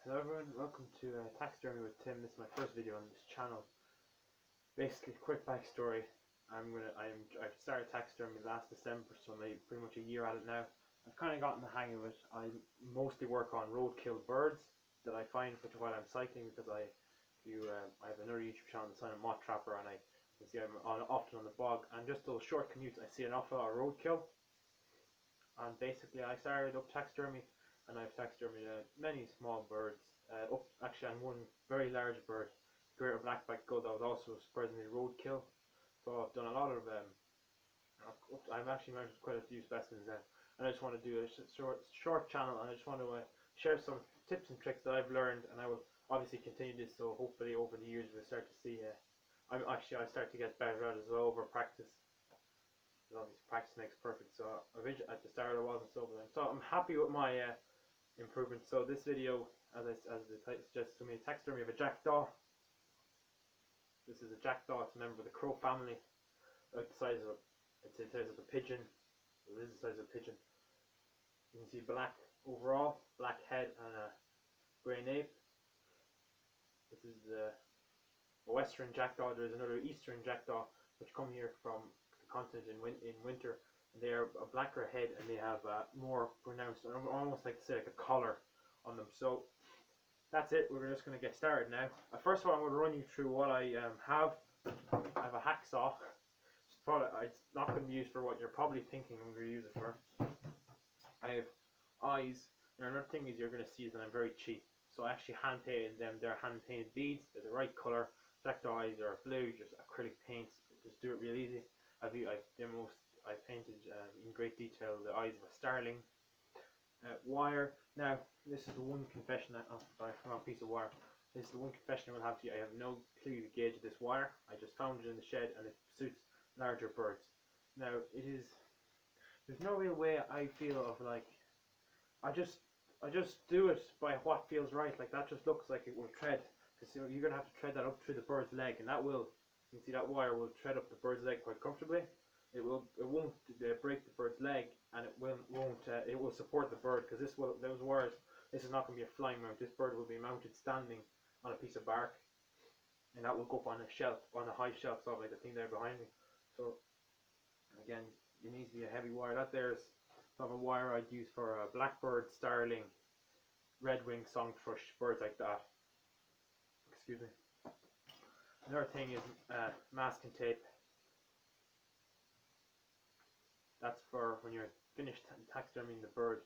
Hello everyone, welcome to Taxidermy with Tim. This is my first video on this channel. Basically, quick backstory. I've started taxidermy last December, so I'm pretty much a year at it now. I've kind of gotten the hang of it. I mostly work on roadkill birds that I find while I'm cycling, because I have another YouTube channel that's on a moth trapper, and you see I'm often on the bog, and just those short commutes I see an awful lot of roadkill. And basically I started up taxidermy, and I've taxidermied many small birds, actually on one very large bird, greater blackback gull, that was also surprisingly roadkill. So I've done a lot of, I've actually mounted quite a few specimens now, and I just want to do a short channel, and I just want to share some tips and tricks that I've learned, and I will obviously continue this, so hopefully over the years we'll start to see, I start to get better at it as well over practice. Obviously practice makes perfect, so at the start I wasn't so good. So I'm happy with my improvements. So this video, as the title suggests, to me, taxidermy of a jackdaw. This is a jackdaw. It's a member of the crow family. Like the size of I'd say the size of a pigeon. It is the size of a pigeon. You can see black overall, black head, and a grey nape. This is a western jackdaw. There is another eastern jackdaw which come here from continent in winter, and they are a blacker head, and they have more pronounced, almost like to say like a collar on them. So that's it. We're just going to get started now. First of all, I'm going to run you through what I have. I have a hacksaw. It's not going to be used for what you're probably thinking I'm going to use it for. I have eyes. Now another thing is you're going to see is that I'm very cheap, so I actually hand painted them. They're hand painted beads. They're the right color. Jackdaw eyes are blue, just acrylic paints. Just do it real easy. I painted in great detail the eyes of a starling. Wire. Now, this is the one confession that I found a piece of wire. This is the one confession I will have to you. I have no clue the gauge of this wire. I just found it in the shed, and it suits larger birds. Now, there's no real way I feel of like, I just do it by what feels right. Like that just looks like it will tread, because you're gonna have to tread that up through the bird's leg, and that will. You can see that wire will tread up the bird's leg quite comfortably. It won't break the bird's leg, and it will support the bird, because those wires. This is not going to be a flying mount. This bird will be mounted standing on a piece of bark, and that will go up on a shelf, on a high shelf, sort of like the thing there behind me. So again, it needs to be a heavy wire. That there's sort of a wire I'd use for a blackbird, starling, red-winged song thrush, birds like that. Excuse me. Another thing is masking tape. That's for when you're finished taxidermying the bird,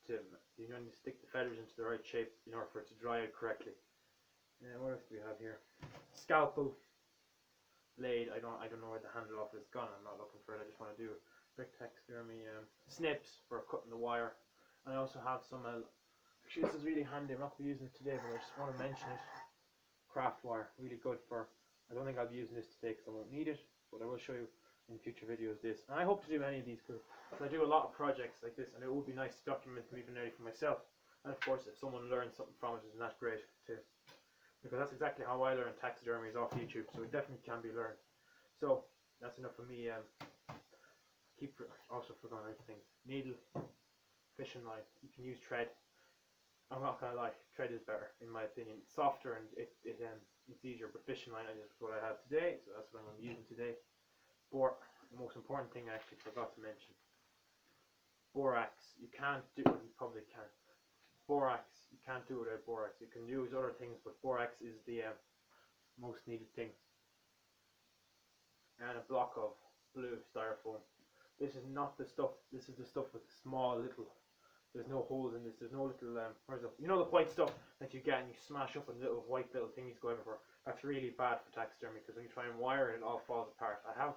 you need to stick the feathers into the right shape in order for it to dry out correctly. And what else do we have here? Scalpel, blade. I don't know where the handle off is gone. I'm not looking for it. I just want to do brick taxidermy. Snips for cutting the wire. And I also have some. Actually, this is really handy. I'm not going to be using it today, but I just want to mention it. Craft wire, really good for. I don't think I'll be using this today because I won't need it, but I will show you in future videos this. And I hope to do many of these because I do a lot of projects like this, and it would be nice to document them even for myself. And of course, if someone learns something from it, isn't that great too? Because that's exactly how I learned taxidermy, is off YouTube, so it definitely can be learned. So that's enough for me. Also forgot other things. Needle, fishing line. You can use thread. I'm not gonna lie, thread is better in my opinion. It's softer and it's easier, but fishing line is what I have today, so that's what I'm using today. The most important thing I actually forgot to mention. Borax, you can't do it, you probably can. Borax, you can't do it without borax. You can use other things, but borax is the most needed thing. And a block of blue styrofoam. This is not the stuff, this is the stuff with small little. There's no holes in this. There's no little, you know the white stuff that you get and you smash up and little white little thingies go everywhere. That's really bad for taxidermy, because when you try and wire it, it all falls apart. I have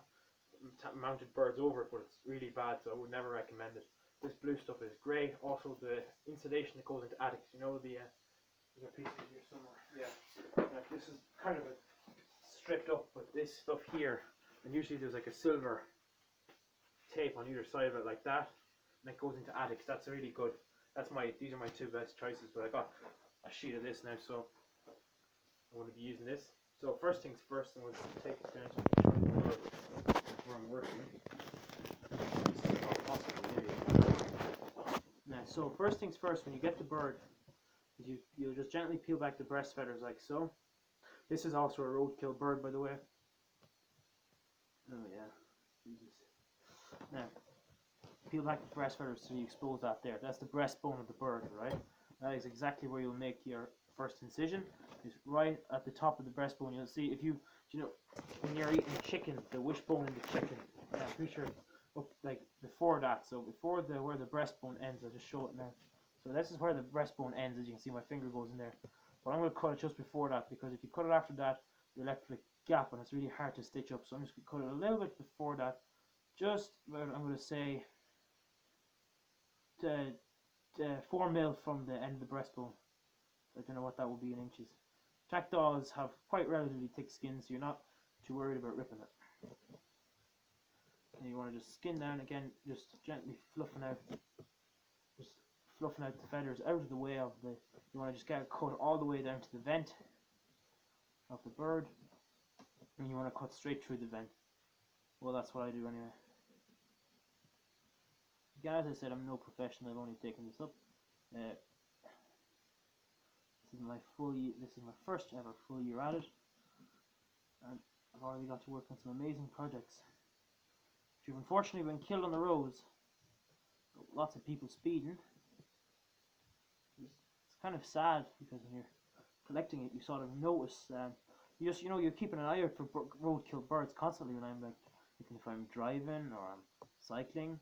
mounted birds over it, but it's really bad, so I would never recommend it. This blue stuff is great. Also the insulation that goes into attics. You know there's a piece in here somewhere. Yeah. This is kind of stripped up, but this stuff here, and usually there's like a silver tape on either side of it like that. And it goes into attics. That's really good. These are my two best choices, but I got a sheet of this now, so I'm going to be using this. So first things first, I'm going to take it down to where I'm working. This is not possible, maybe. Now, so first things first, when you get the bird, is you'll just gently peel back the breast feathers like so. This is also a roadkill bird, by the way. Oh yeah, Jesus. Now, peel back the breast feathers so you expose that there. That's the breastbone of the bird, right? That is exactly where you'll make your first incision. Is right at the top of the breastbone. You'll see if you know when you're eating chicken, the wishbone in the chicken. Yeah, I'm pretty sure up like before that. So before where the breastbone ends, I'll just show it now. So this is where the breastbone ends. As you can see, my finger goes in there. But I'm going to cut it just before that, because if you cut it after that, you're left with a gap and it's really hard to stitch up. So I'm just going to cut it a little bit before that. Just about, I'm going to say 4 mil from the end of the breastbone. I don't know what that would be in inches. Jackdaws have quite relatively thick skin, so you're not too worried about ripping it. And you want to just skin down again, just gently fluffing out the feathers out of the way of the. You want to just get it cut all the way down to the vent of the bird, and you want to cut straight through the vent. Well, that's what I do anyway. Again, as I said, I'm no professional. I've only taken this up. This is my first ever full year at it, and I've already got to work on some amazing projects, which have unfortunately been killed on the roads. Lots of people speeding. It's kind of sad, because when you're collecting it, you sort of notice. You're keeping an eye out for roadkill birds constantly. When I'm if I'm driving or I'm cycling,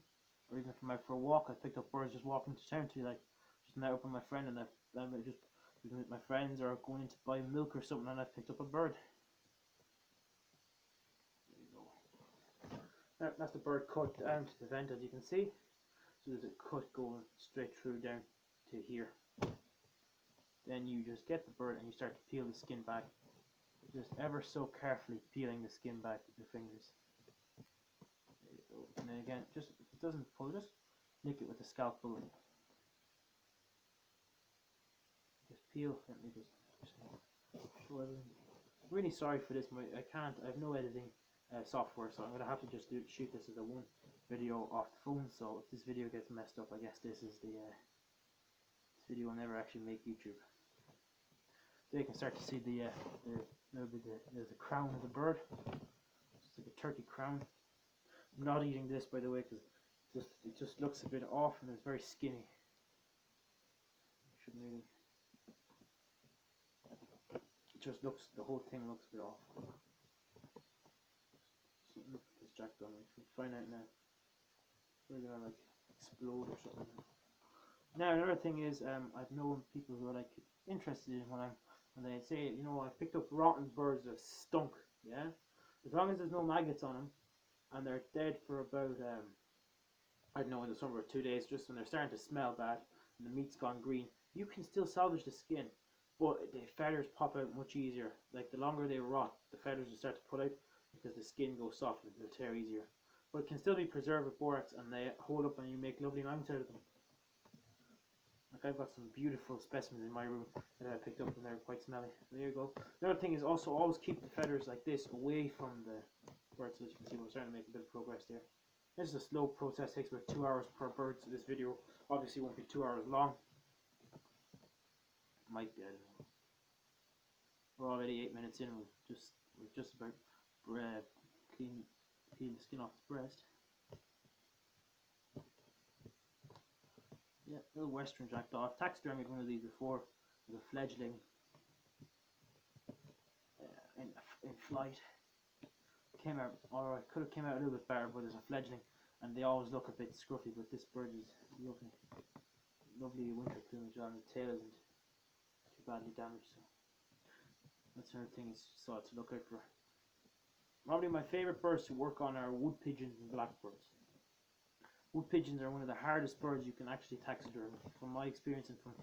or even if I'm out for a walk, I picked up birds just walking to town. Just met up with my friend, and I'm just with my friends or going in to buy milk or something, and I picked up a bird. There you go. That's the bird cut down to the vent, as you can see. So there's a cut going straight through down to here. Then you just get the bird and you start to peel the skin back. Just ever so carefully peeling the skin back with your fingers. There you go. And then again, just if it doesn't pull, just nick it with a scalpel. Just peel. Let me just show everything. I'm really sorry for this. I have no editing software, so I'm gonna have to just shoot this as a one video off the phone. So if this video gets messed up, I guess this this video will never actually make YouTube. There you can start to see the crown of the bird. It's like a turkey crown. I'm not eating this, by the way, because it just looks a bit off and it's very skinny. Shouldn't really. It just looks, the whole thing looks a bit off. Look at this Jackdaw. We can find out now. We're gonna like explode or something. Now another thing is, I've known people who are like interested in when they say, I picked up rotten birds that stunk. Yeah, as long as there's no maggots on them, and they're dead for about I don't know, in the summer, 2 days, just when they're starting to smell bad and the meat's gone green, you can still salvage the skin, but the feathers pop out much easier. Like the longer they rot, the feathers will start to pull out because the skin goes soft and they'll tear easier. But it can still be preserved with borax, and they hold up and you make lovely mounts out of them. Like I've got some beautiful specimens in my room that I picked up and they're quite smelly. There you go. Another thing is also always keep the feathers like this away from the bird, so as you can see we're starting to make a bit of progress there. This is a slow process, takes about 2 hours per bird, so this video obviously won't be 2 hours long. Might be, I don't know. We're already 8 minutes in, we're just about clean the skin off its breast. Yeah, little western jackdaw. I've taxidermied one of these before with a fledgling in flight. Came out alright, could have came out a little bit better, but there's a fledgling and they always look a bit scruffy, but this bird is lovely winter plumage on. The tail isn't too badly damaged, so that's another thing is to look out for. Probably my favourite birds to work on are wood pigeons and blackbirds. Wood pigeons are one of the hardest birds you can actually taxiderm. From my experience and from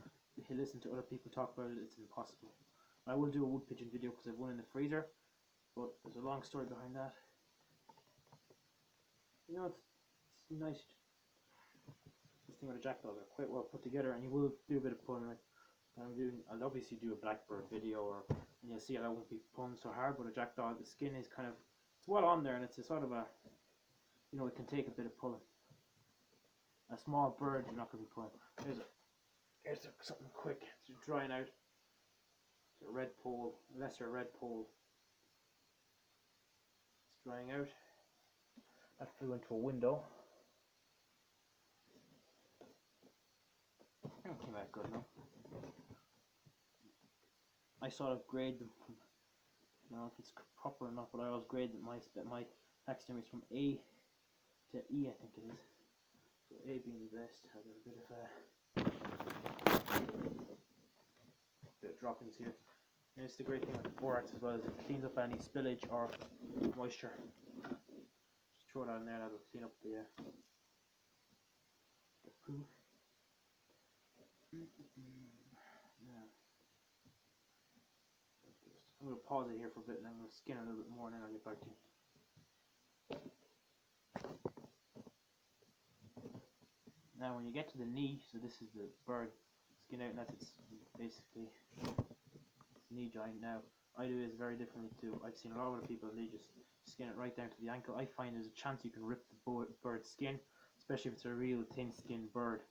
listening to other people talk about it, it's impossible. I will do a wood pigeon video because I've one in the freezer, but there's a long story behind that. It's nice. This thing with the jackdaws are quite well put together, and you will do a bit of pulling. I'll obviously do a blackbird video, and you'll see I won't be pulling so hard. But a jackdaw, the skin is it's well on there, and it's a sort of it can take a bit of pulling. A small bird, you're not going to be pulling. Here's something quick. It's drying out. It's a red pole, lesser red pole. It's drying out. That flew into a window. That came out good enough. I sort of grade them from, I don't know if it's proper or not, but I always grade my taxidermies from A to E, I think it is. So A being the best, has a bit of droppings here. And it's the great thing with the borax as well, is it cleans up any spillage or moisture. Just throw it on there, that'll clean up the poo. Yeah. I'm going to pause it here for a bit and I'm going to skin it a little bit more and then I'll get back to you. Now when you get to the knee, so this is the bird skin out, and that's its basically its knee joint. Now I do this very differently too. I've seen a lot of other people, they just skin it right down to the ankle. I find there's a chance you can rip the bird's skin, especially if it's a real thin skinned bird.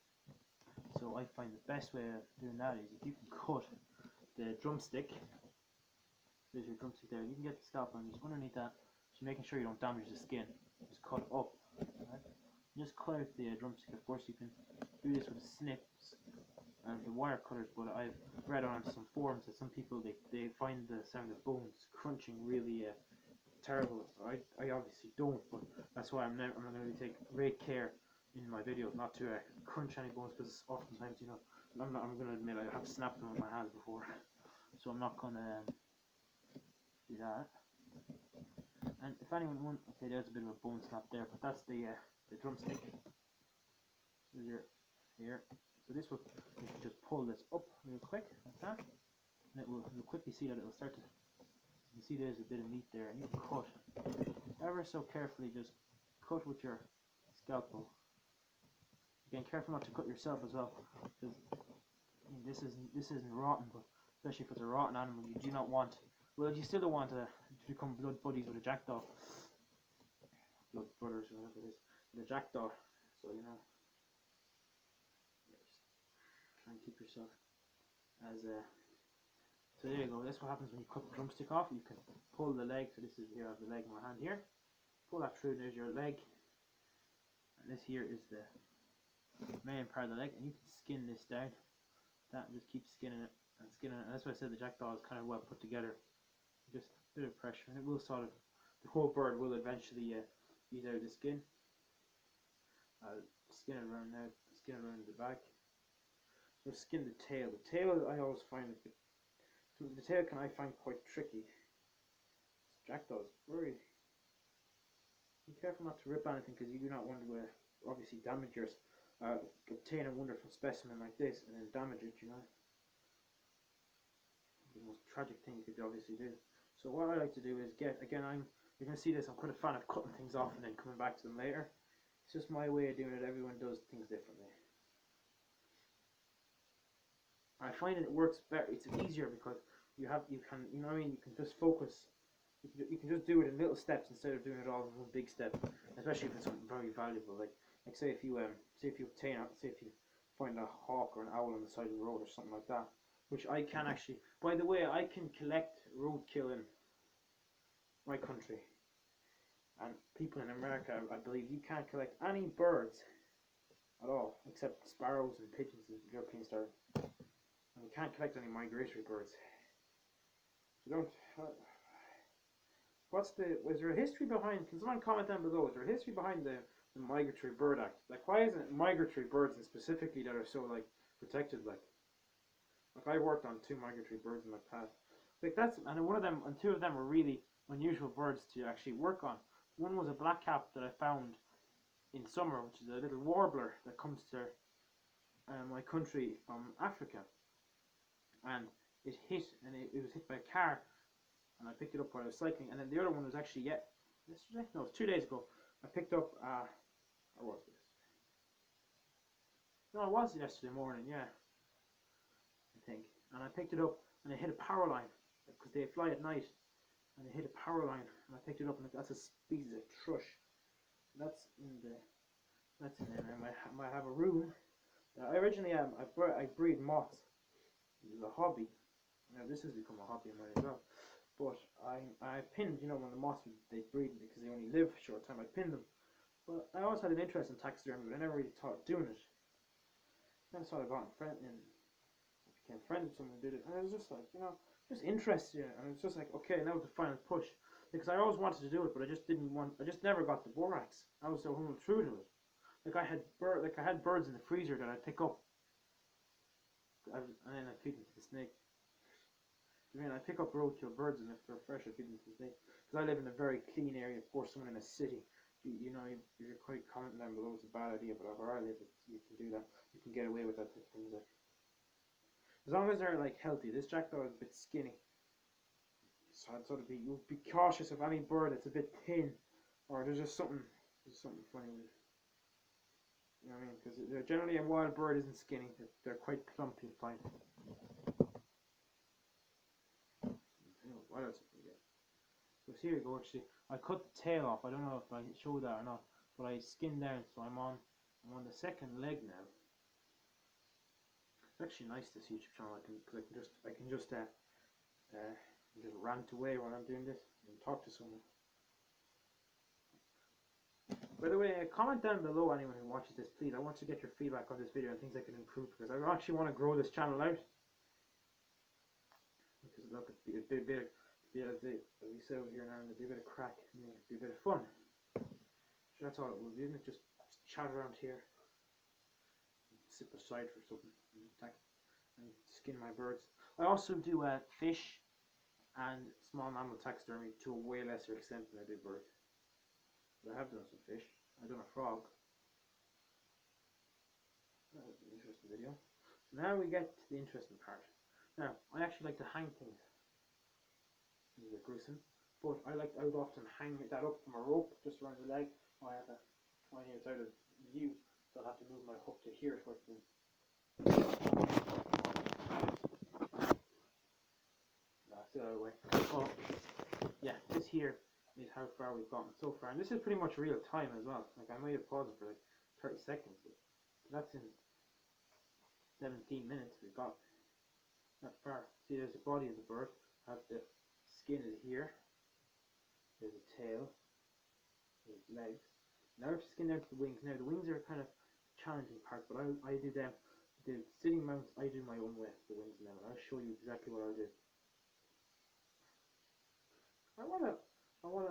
So I find the best way of doing that is if you can cut the drumstick. There's your drumstick there. You can get the scalpel and just underneath that, just making sure you don't damage the skin. Just cut up. Right? Just cut out the drumstick. Of course, you can do this with snips and the wire cutters, but I've read on some forums that some people they find the sound of bones crunching really terrible. I obviously don't, but that's why I'm going to take great care in my videos not to crunch any bones, because oftentimes, you know, I'm going to admit I have snapped them with my hands before, so I'm not going to do that. And if anyone wants, okay, there's a bit of a bone snap there, but that's the drumstick. So here. So this will, you can just pull this up real quick like that, and you'll quickly see that it'll start to. You can see there's a bit of meat there, and you can cut ever so carefully. Just cut with your scalpel. Again, careful not to cut yourself as well, because this isn't rotten, but especially if it's a rotten animal, you do not want. Well, you still don't want to become blood buddies with a jackdaw. Blood brothers, or whatever it is. With a jackdaw. So, you know. Just try and keep yourself as a. So, there you go. That's what happens when you cut the drumstick off. You can pull the leg. So, this is here, I have the leg in my hand here. Pull that through, there's your leg. And this here is the main part of the leg. And you can skin this down. That, and just keep skinning it. And skinning it. And that's why I said the jackdaw is kind of well put together. Just a bit of pressure, and it will sort of, the whole bird will eventually ease out the skin. I'll skin it around now, skin it around the back. So skin the tail. The tail I always find the tail I find quite tricky. Jackdaws very. Be careful not to rip anything, because you do not want to obviously damage yours. Obtain a wonderful specimen like this and then damage it. You know, the most tragic thing you could obviously do. So what I like to do is you're going to see this, I'm quite a fan of cutting things off and then coming back to them later. It's just my way of doing it. Everyone does things differently. I find it works better. It's easier because you can just focus. You can just do it in little steps instead of doing it all in one big step. Especially if it's something very valuable, like say if you find a hawk or an owl on the side of the road or something like that. Which I can actually, by the way, I can collect roadkill in my country. And people in America, I believe, you can't collect any birds at all, except sparrows and pigeons and European style. And you can't collect any migratory birds. So don't. Is there a history behind? Can someone comment down below? Is there a history behind the Migratory Bird Act? Like, why isn't it migratory birds and specifically that are so like protected? Like I worked on 2 migratory birds in my past. Like and two of them were really unusual birds to actually work on. One was a blackcap that I found in summer, which is a little warbler that comes to my country from Africa, and it was hit by a car, and I picked it up while I was cycling. And then the other one was actually yesterday, no, it was 2 days ago. I picked up or was this? No, it was yesterday morning, yeah. And I picked it up and it hit a power line, because they fly at night, and it hit a power line, and I picked it up, and that's a species of thrush. That's in there. I might have a room I originally I breed moths. It was a hobby. Now this has become a hobby of mine as well. But I pinned, you know, when the moths they breed because they only live a short time. I pinned them. But I always had an interest in taxidermy, but I never really thought of doing it. Then I started got a friend and I became friends with someone who did it, and I was just like, you know, just interested in it, and it was just like, okay, now the final push, because I always wanted to do it, but I just didn't want, I just never got the borax. I was so true to it. Like I had birds in the freezer that I'd pick up, and then I'd feed them to the snake. I mean, I pick up roadkill birds, and if they're fresh, I feed them to the snake. Because I live in a very clean area. Of course, someone in a city, you know, you're quite commenting down below, it's a bad idea, but where I live, you can do that. You can get away with that things like. As long as they're like healthy. This jackdaw is a bit skinny, so I'd sort of be cautious of any bird that's a bit thin, or there's something funny with it. You know what I mean? Because generally a wild bird isn't skinny. They're quite plump. You'll find. What else did we get? So here you go. Actually, I cut the tail off. I don't know if I showed that or not, but I skinned down, so I'm on the second leg now. It's actually nice, this YouTube channel. I can just rant away while I'm doing this and talk to someone. By the way, comment down below, anyone who watches this, please. I want to get your feedback on this video and things I can improve, because I actually want to grow this channel out. Because look, it'd be a bit as we say over here now, it'd be a bit of crack, and it'd be a bit of fun. So that's all it will be, isn't it? Just chat around here, sit beside for something, and skin my birds. I also do fish and small mammal taxidermy to a way lesser extent than I do birds. But I have done some fish. I've done a frog. That was an interesting video. So now we get to the interesting part. Now, I actually like to hang things. This is a bit gruesome. But I would often hang that up from a rope just around the leg. I have that 20 minutes out of view, so I'll have to move my hook to here so I can. Still out of the way. Oh, yeah, this here is how far we've gotten so far, and this is pretty much real time as well. Like, I might have paused it for like 30 seconds, but that's in 17 minutes we've got that far. See, there's the body of the bird. I have the skin is here. There's the tail. There's legs. Now I have to skin down to the wings. Now the wings are kind of challenging part, but I do them. The sitting mounts I do my own way. The wings now, and I'll show you exactly what I do.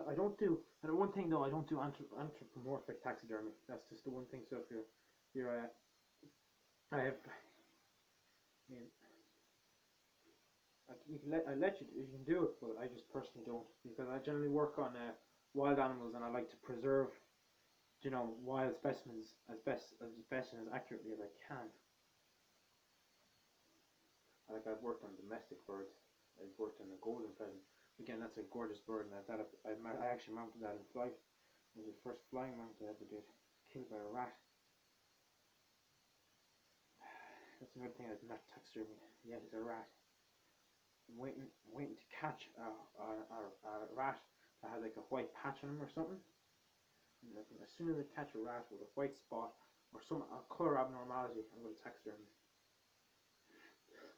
I don't do, and one thing though, I don't do anthropomorphic taxidermy. That's just the one thing. So if I mean, I let you can do it, but I just personally don't, because I generally work on wild animals, and I like to preserve, you know, wild specimens as best and as accurately as I can. Like, I've worked on domestic birds. I've worked on a golden pheasant. Again, that's a gorgeous bird, and I actually mounted that in flight. It was the first flying mount I ever did. Killed by a rat. That's another thing I've not taxidermy yet, is a rat. I'm waiting to catch a rat that has like a white patch on him or something. And as soon as I catch a rat with a white spot or some colour abnormality, I'm going to taxidermy.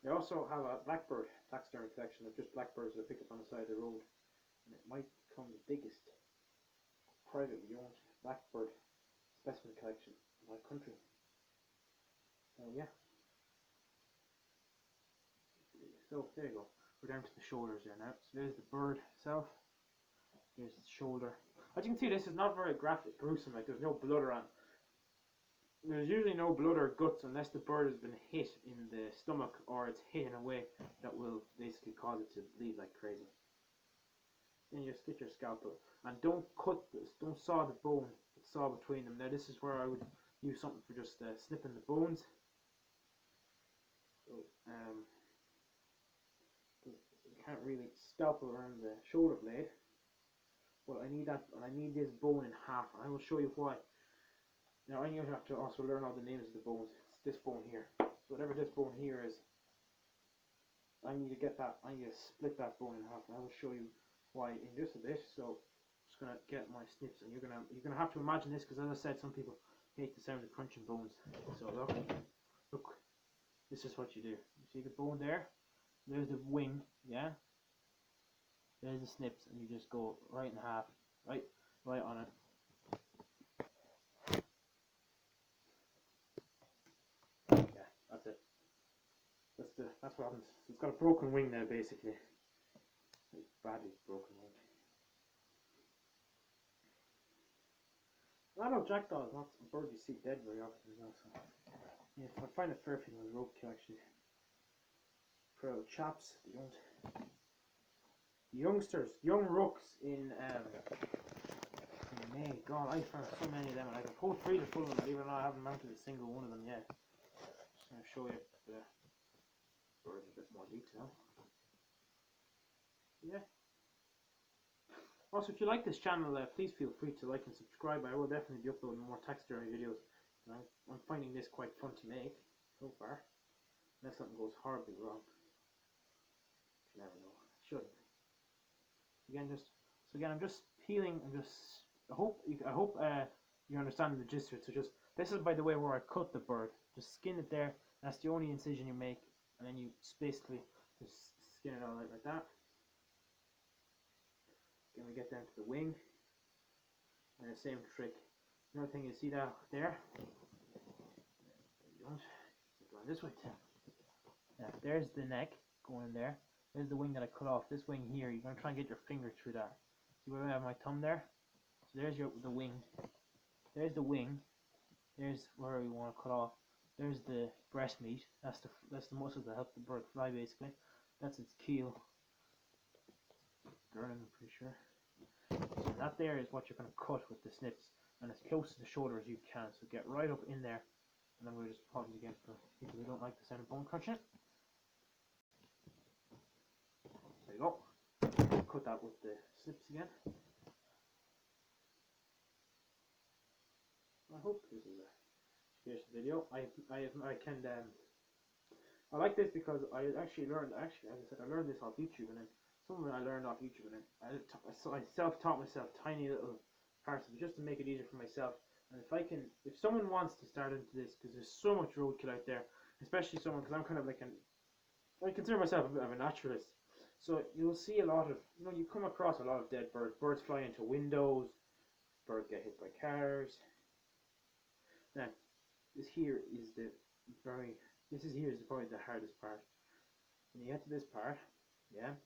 I also have a blackbird taxidermy collection of just blackbirds that I pick up on the side of the road, and it might become the biggest privately owned blackbird specimen collection in my country. So yeah. So there you go. We're down to the shoulders there now. So there's the bird itself. Here's the shoulder. As you can see, this is not very graphic, gruesome. Like, there's no blood around. There's usually no blood or guts unless the bird has been hit in the stomach, or it's hit in a way that will basically cause it to bleed like crazy. Then you just get your scalpel, and don't saw the bone, but saw between them. Now this is where I would use something for just snipping the bones. So you can't really scalpel around the shoulder blade, but I need that, and I need this bone in half. I will show you why. Now I have to also learn all the names of the bones. It's this bone here. So whatever this bone here is, I need to get that. I need to split that bone in half, and I will show you why in just a bit. So I'm just gonna get my snips, and you're gonna have to imagine this, because as I said, some people hate the sound of crunching bones. So look, look, this is what you do. You see the bone there? There's the wing, yeah? There's the snips, and you just go right in half, right on it. Yeah, that's it. That's what happens. So it's got a broken wing now, basically. Like, badly broken wing. I know jackdaw is not a bird you see dead very often as well, so yeah, I find it fair thing with roadkill actually. For chaps, they don't. Youngsters, young rooks in May. God, I found so many of them, and I can pull 3 to full of them, even though I haven't mounted a single one of them yet. Just going to show you the birds in a bit more detail. Yeah. Also, if you like this channel, please feel free to like and subscribe. I will definitely be uploading more taxidermy videos. I'm finding this quite fun to make so far, unless something goes horribly wrong. You never know. Shouldn't. Again, I'm just peeling. I hope you understand the gist of it. So this is, by the way, where I cut the bird. Just skin it there. That's the only incision you make, and then you basically just skin it all out like that. Then we get down to the wing, and the same trick. Another thing, you see that there? You don't. Going this way too. Yeah, there's the neck going in there. There's the wing that I cut off. This wing here, you're gonna try and get your finger through that. See where I have my thumb there? So there's the wing. There's the wing. There's where we want to cut off. There's the breast meat. That's the muscle that helps the bird fly, basically. That's its keel. Sternum, I'm pretty sure. So that there is what you're going to cut with the snips, and as close to the shoulder as you can. So get right up in there, and I'm going to just pause it again for people who don't like the sound of bone crunching. There you go. Cut that with the snips again. I hope this is a here's the video. I like this because I actually learned, as I said, I learned this off YouTube, and then some of it I learned off YouTube, and then I self-taught myself tiny little parts of it just to make it easier for myself. And if someone wants to start into this, because there's so much roadkill out there, especially someone, because I'm kind of like I consider myself a bit of a naturalist. So you'll see a lot of, you come across a lot of dead birds. Birds fly into windows. Birds get hit by cars. Now, this here is probably the hardest part. When you get to this part, yeah,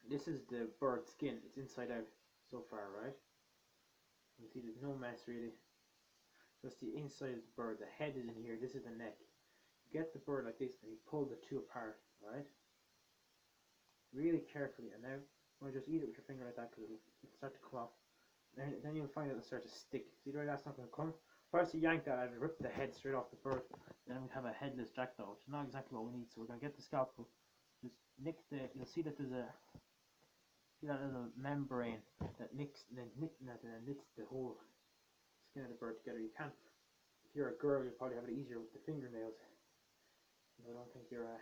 this is the bird skin. It's inside out so far, right? You see there's no mess really. Just the inside of the bird. The head is in here. This is the neck. You get the bird like this, and you pull the two apart, right? Really carefully, and now you want to just eat it with your finger like that because it'll start to come off. Then you'll find it'll start to stick. See the way that's not going to come? If I was to yank that, I'd rip the head straight off the bird. Then we'd have a headless jackdaw, which is not exactly what we need. So we're going to get the scalpel. Just nick you'll see that there's that little membrane that knits the whole skin of the bird together. You can't, if you're a girl, you'll probably have it easier with the fingernails. I don't think your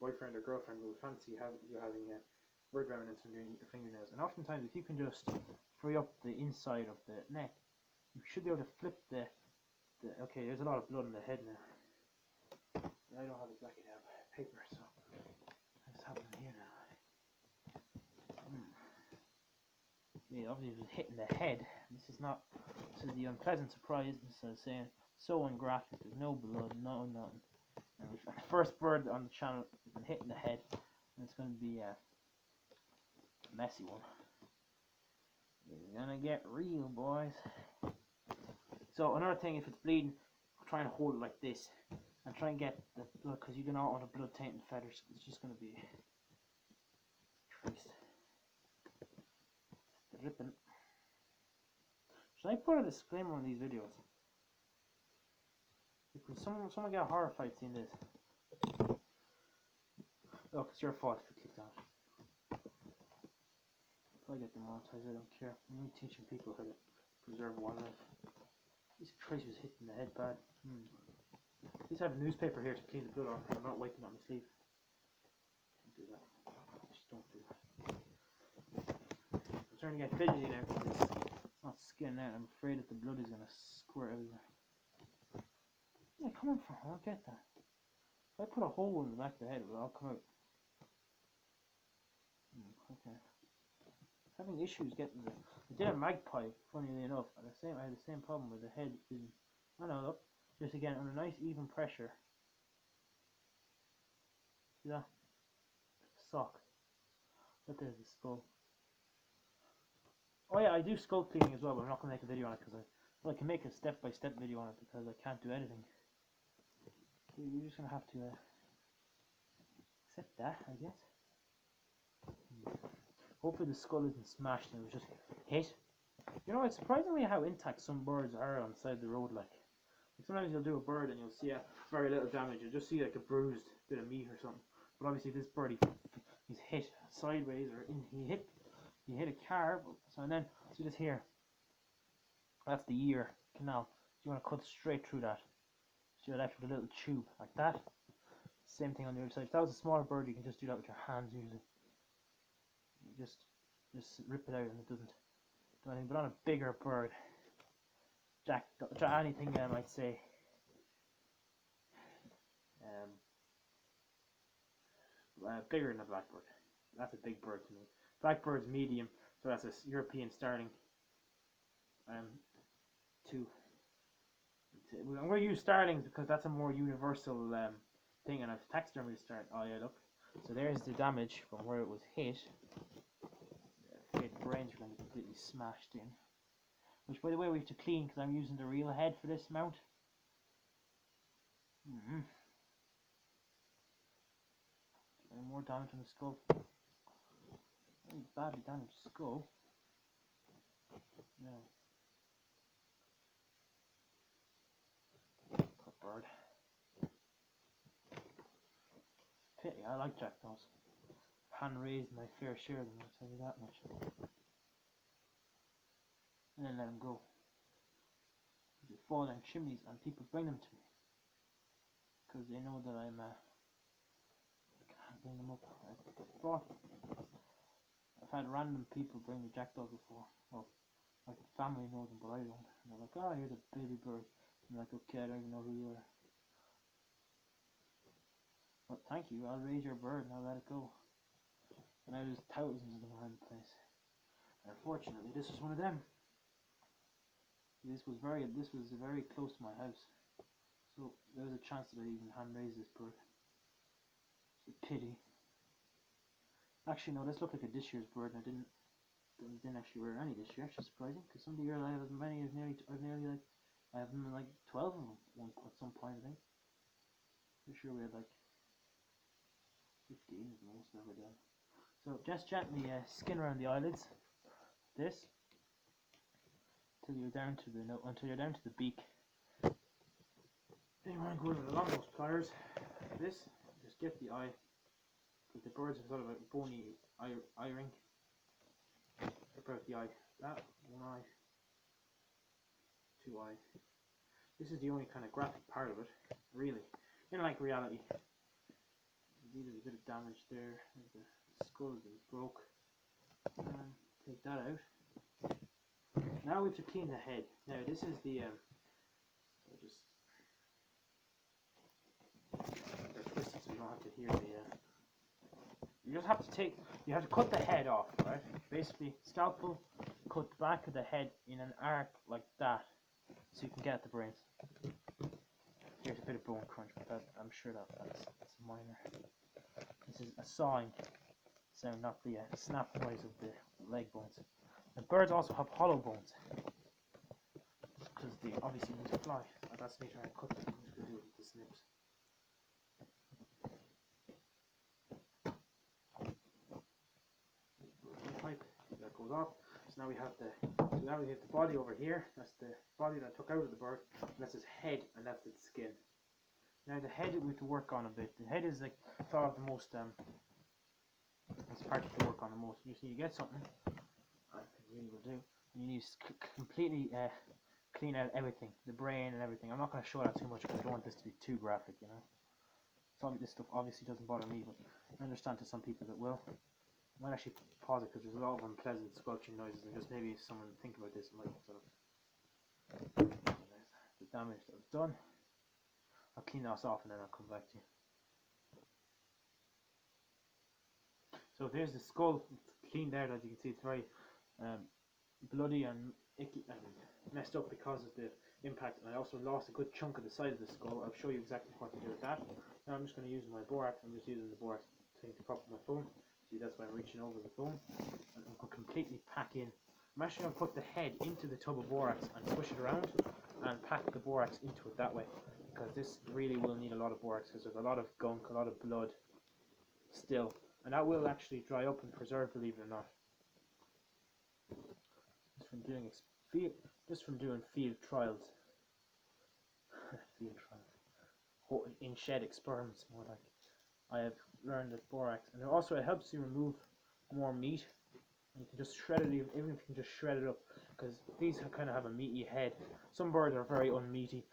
boyfriend or girlfriend will fancy you having bird remnants underneath your fingernails. And oftentimes, if you can just free up the inside of the neck, you should be able to flip the okay, there's a lot of blood in the head now. I don't have exactly paper, so let's have it here now. See, obviously it was hitting the head. This is the unpleasant surprise. This is saying so ungraphic. There's no blood, no nothing. And the first bird on the channel has been hitting the head, and it's going to be a messy one. It's gonna get real, boys. So another thing, if it's bleeding, try and hold it like this, and try and get the blood, because you do not want a blood tainted feathers. It's just going to be traced. Ripping. Should I put a disclaimer on these videos? Because someone get horrified seeing this. Look, it's your fault if you click that. If I get demonetized, I don't care. I'm only teaching people how to preserve wildlife. Jesus Christ, was hitting the head bad. At least I have a newspaper here to clean the blood off. I'm not wiping on my sleeve. Don't do that. Just don't do that. I'm starting to get fidgety now because it's not skin out. I'm afraid that the blood is going to squirt everywhere. Yeah, coming from? I don't get that. If I put a hole in the back of the head, it will all come out. Okay. Having issues getting the. I did a magpie, funnily enough, and I had the same problem with the head being. Oh no, look. Just again on a nice even pressure. See that? Sock. But there's the skull. Oh yeah, I do skull cleaning as well, but I'm not going to make a video on it because I can make a step-by-step video on it because I can't do editing. So you're just going to have to accept that, I guess. Hopefully the skull isn't smashed and it was just hit. You know, it's surprisingly how intact some birds are on the side of the road. Like sometimes you'll do a bird and you'll see very little damage. You'll just see like a bruised bit of meat or something. But obviously this bird, he's hit sideways or he hit a car. So and then see this here. That's the ear canal. So you want to cut straight through that. So you're left with a little tube like that. Same thing on the other side. If that was a smaller bird, you can just do that with your hands usually. You just rip it out and it doesn't do anything. But on a bigger bird, Jackdaw, anything I might say. Bigger than a blackbird. That's a big bird to me. Blackbird's medium, so that's a European starling. I'm going to use starlings because that's a more universal thing, and I've taxidermy to start. Oh yeah, look. So there's the damage from where it was hit. The brains are going to be completely smashed in. Which, by the way, we have to clean because I'm using the real head for this mount. Any more damage on the skull. Very badly damaged skull. No. Poor bird. Pity, I like jackdaws. Hand raised my fair share of them, I'll tell you that much. And then let them go. They fall down chimneys and people bring them to me. Because they know that I can't bring them up. I've had random people bring me jackdaws before. Well, my family knows them, but I don't. And they're like, oh, you're the baby bird. I'm like, okay, I don't even know who you are. But thank you, I'll raise your bird and I'll let it go. And now there's thousands of them around the place. And unfortunately, this was one of them. This was very close to my house. So there was a chance that I even hand raise this bird. It's a pity. Actually, no, this looked like a this year's bird, and I didn't actually wear any this year. Actually, surprising, because some of the years I have as many as I have like 12 of them at some point, I think. Pretty sure we had like 15 is the most I've ever done. So just gently skin around the eyelids. This until you're down to the beak. Then you want to go along those pliers. This just get the eye. Because the birds have sort of a bony eye ring. Rip out the eye. That one eye, two eyes. This is the only kind of graphic part of it, really. In like reality. There's a bit of damage there. The skull is broke. Take that out. Now we have to clean the head. Now this is the so you don't have to hear the. You just have to you have to cut the head off, right? Basically, scalpel, cut the back of the head in an arc like that, so you can get the brains. Here's a bit of bone crunch, but I'm sure that's minor. This is a sawing sound, not the snap noise of the leg bones. And birds also have hollow bones, because they obviously need to fly. And that's me trying to cut them. I'm just going to do it with the snips. Pipe that goes off. So now we have the body over here. That's the body that I took out of the bird. And that's its head, and that's its skin. Now the head we have to work on a bit. The head is like thought of the most it's part to work on the most. You see, you get something. I really will do. And you need to completely clean out everything, the brain and everything. I'm not going to show that too much because I don't want this to be too graphic, you know. Some of this stuff obviously doesn't bother me, but I understand to some people that will. I might actually pause it because there's a lot of unpleasant squelching noises, and just maybe if someone think about this, it might sort of the damage that was done. I'll clean this off and then I'll come back to you. So there's the skull. It's cleaned out, as you can see. It's very bloody and icky and messed up because of the impact. And I also lost a good chunk of the side of the skull. I'll show you exactly what to do with that. Now I'm just going to use my borax. I'm just using the borax thing to prop my phone. See, that's why I'm reaching over the phone. And I'm going to completely pack in. I'm actually going to put the head into the tub of borax and push it around and pack the borax into it that way, because this really will need a lot of borax because there's a lot of gunk, a lot of blood still, and that will actually dry up and preserve, believe it or not. Just from doing field trials, field trials, in shed experiments, more like, I have learned that borax, and also it helps you remove more meat. You can just shred it, even if you can just shred it up, because these kind of have a meaty head. Some birds are very unmeaty.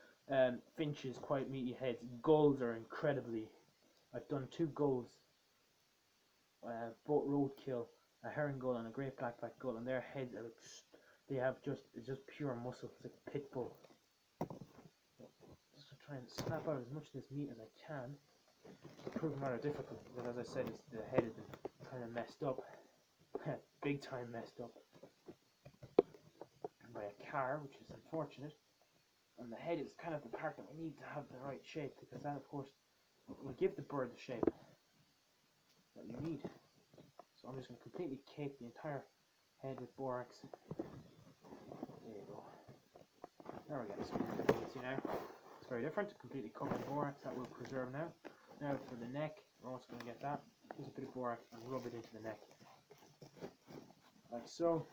Finches, quite meaty heads. Gulls are incredibly. I've done 2 gulls, both roadkill, a herring gull and a great blackback gull, and their heads are it's just pure muscle. It's like a pit bull. Just to try and snap out as much of this meat as I can. It's proving rather difficult because, as I said, the head has been kind of messed up. Big time messed up by a car, which is unfortunate. And the head is kind of the part that we need to have the right shape, because that, of course, will give the bird the shape that you need. So I'm just going to completely cape the entire head with borax. There you go. There we go. So you can see now it's very different. Completely covered in borax. That will preserve now. Now for the neck, we're also going to get that. Use a bit of borax and rub it into the neck, like so.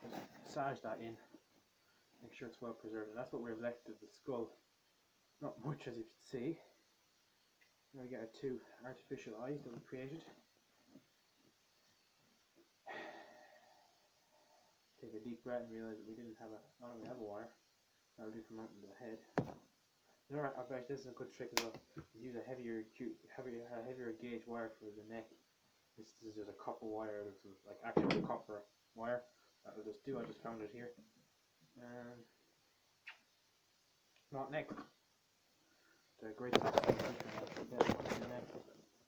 Just massage that in. Make sure it's well preserved, and that's what we're left of the skull. Not much, as you can see. Now we get our 2 artificial eyes that we created. Take a deep breath and realize that we didn't have we have a wire. That'll do for mounting the head. Alright, I bet this is a good trick as well. Use a heavier gauge wire for the neck. This is just a copper wire, it looks like actual copper wire. That'll just do. I just found it here. Not neck. The great neck.